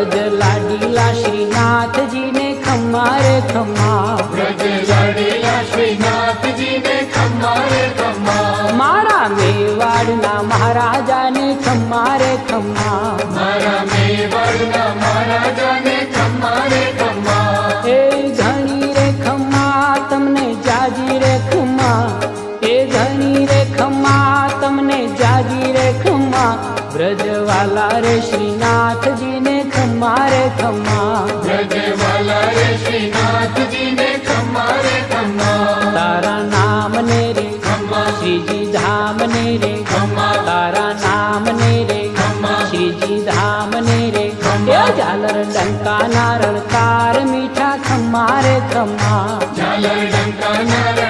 ब्रज लाडीला श्रीनाथ जी ने खम्मा रे खम्मा, ब्रज लाडीला श्रीनाथ जी ने खम्मा रे खम्मा, मारा मेवाड़ना महाराजा ने खम्मा रे खम्मा, मारा मेवाड़ना महाराजा ने खम्मा रे खम्मा, ए घणी रे खम्मा तमने जाजी रे खम्मा, ए घणी रे खम्मा तमने जाजी रे खम्मा, ब्रजवाला रे श्रीनाथ जी ने खम्मा रे खम्मा, ब्रजवाला रे श्रीनाथ जी ने खम्मा रे खम्मा, तारा नाम ने रे खम्मा, श्रीजी धाम ने रे खम्मा, तारा नाम ने रे खम्मा, श्रीजी धाम ने रे खम्मा, ए झालर डंका नारळ तार मीठा खम्मा रे खम्मा, झालर डंका नारळ